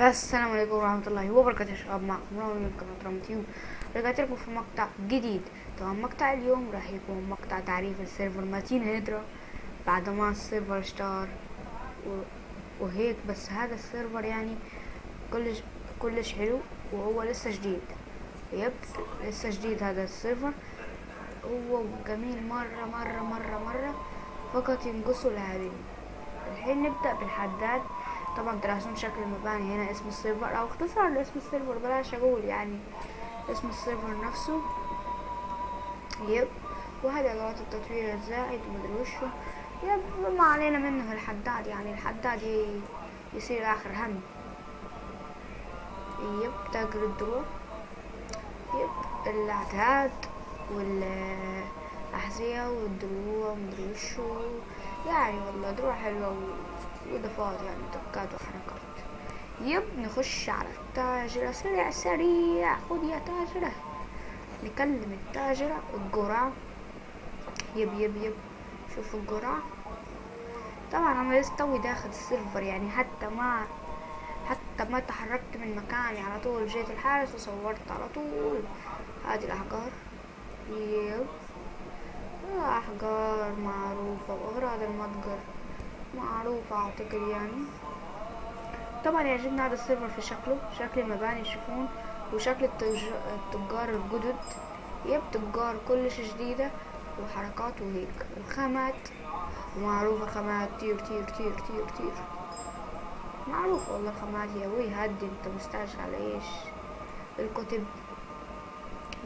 السلام عليكم ورحمة الله وبركاته يا شباب، معكم رامي من قناة رامي تيوب. رجعت لكم في مقطع جديد. طبعا مقطع اليوم راح يكون مقطع تعريف السيرفر ماتين هيدرا بعد ما السيرفر اشتهر وهيك. بس هذا السيرفر يعني كلش كلش حلو وهو لسه جديد. يب، لسه جديد هذا السيرفر. هو جميل مرة فقط ينقصوا لاعبين. الحين نبدأ بالحداد. طبعا ترسم شكل المباني هنا، اسم السيرفر او اختصار لاسم السيرفر، بلاش اقول يعني اسم السيرفر نفسه. يب، وهذه ادوات التطوير الزائد ومدري وشو. يب، ما علينا منه الحداد، يعني الحداد يصير اخر هم. يب، تاجر الدروع. يب، الاعداد والأحذية والدروع ومدري وشو. يعني والله دروع حلوة وإضافات، يعني تكات وحركات. يب، نخش على التاجرة سريع سريع. خد يا تاجرة، نكلم التاجرة القرعة. يب، شوف القرعة. طبعا انا لسه توي داخل السيرفر، يعني حتى ما تحركت من مكاني، على طول جيت الحارس وصورت على طول. هذه الاحجار. يب، احجار معروفة واغراض المتجر معروفة اعتقد يعني. طبعا يعجبني هذا السيرفر في شكله، شكل المباني يشوفون، وشكل التجار الجدد. يب، تجار كلش جديدة وحركات وهيك. الخامات معروفة، خامات طير طير طير طير طير. معروف والله الخامات يا وي. هدي انت مستعجل على ايش؟ الكتب.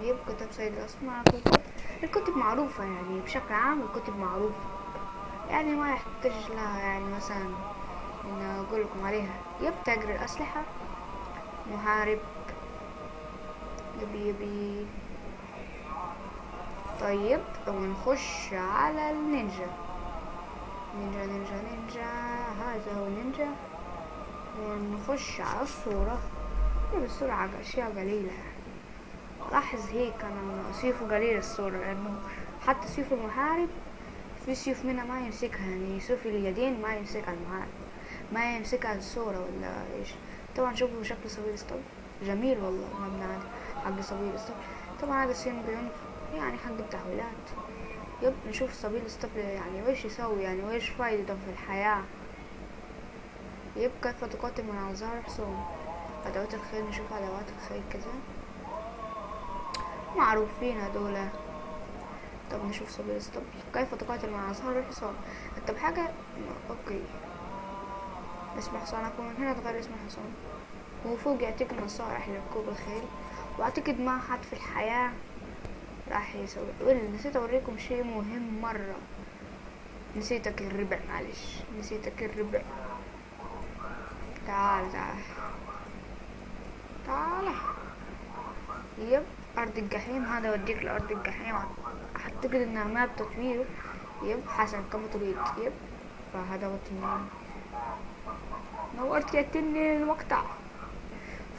يب، كتب سيد الأسماك الكتب معروفة يعني بشكل عام. الكتب معروفة يعني ما يحتاج لها يعني مثلا ان اقول لكم عليها. يب، تاجر الأسلحة، محارب. يبي. طيب ونخش على النينجا. نينجا، هذا هو نينجا. ونخش على الصورة. الصورة على أشياء قليلة. لاحظ هيك أنا سيفه قليل الصورة، لأنه حتى سيف المحارب في سيوف منها ما يمسكها، يعني سيوف اليدين ما يمسكها المحارب، ما يمسكها الصورة ولا إيش. طبعا شوفوا شكل سبيل ستوب، جميل والله المبنى هذا حق سبيل ستوب. طبعا هذا السين بينف يعني حق التحويلات. يب، نشوف سبيل ستوب يعني ويش يسوي، يعني ويش فايدته في الحياة. يب، كيف تقاتل من أنظار حصون. أدوات الخيل، نشوف أدوات الخيل كذا معروفين هدولا. طب نشوف سبيل ستوب، كيف تقاتل مع أزهار الحصان. طب حاجة اوكي، اسم حصانكم من هنا تغير اسم الحصان. وفوق يعطيك نصائح لركوب الخيل. واعتقد ما حد في الحياة راح يسوي. نسيت اوريكم شيء مهم مرة. نسيتك الربع، معلش نسيتك الربع. تعال. تعال. يب، أرض الجحيم. هذا وديك لأرض الجحيم. أعتقد إنها ماب تطوير. يب، حسن كما تريد. يب، فهذا هو التنين. نورت يا تنين المقطع.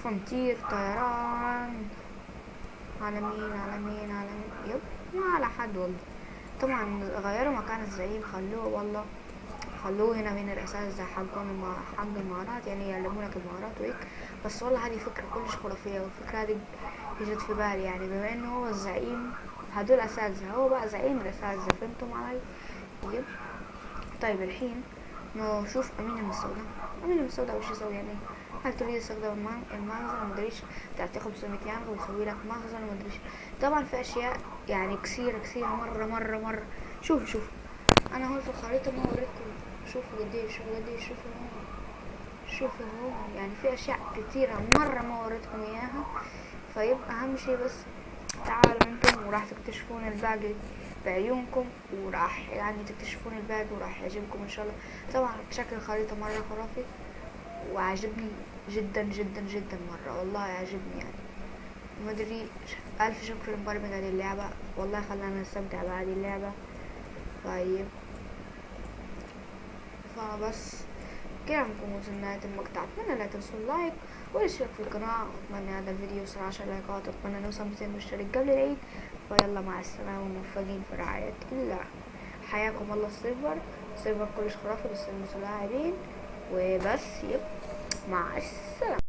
فنطير طيران. على مين. يب، ما على حد والله. طبعا غيروا مكان الزعيم، خلوه والله، خلوه هنا من الأساس زي حق المهارات، يعني يعلمونك المهارات وهيك. بس والله هذه فكرة كلش خرافية، والفكرة هذه جت في بالي يعني بما انه هو الزعيم. هدول اساتذة، هو بقى زعيم الاساتذة، فهمتم علي؟ يب. طيب الحين نشوف امين المستودع. امين المستودع وش يسوي يعني؟ هل تريد استخدام المخزن مدريش، تعطي 500 يانغ ويسوي لك مخزن مدريش. طبعا في اشياء يعني كثيرة مرة. شوف انا هون في الخريطة ما وريتكم. شوفوا قديش شوفوا هون يعني في اشياء كثيرة مرة ما وريتكم اياها. فيبقى اهم شي بس تعالوا انتم وراح تكتشفون الباقي بعيونكم، وراح يعني تكتشفون الباقي وراح يعجبكم ان شاء الله. طبعا شكل الخريطة مرة خرافي وعجبني جدا مرة، والله يعجبني يعني. مدري، الف شكر لمبرمج هذه اللعبة، والله خلانا نستمتع بهذه اللعبة. طيب، فبس كده نكون وصلنا لنهاية المقطع. اتمنى لا تنسوا اللايك والاشتراك في القناة، واتمنى هذا الفيديو يوصل 10 لايكات، واتمنى نوصل 200 مشترك قبل العيد. فيلا مع السلامة، وموفقين في رعاية الله. حياكم الله. السيرفر كلش خرافي بس المسلاعبين وبس. يب. مع السلامة.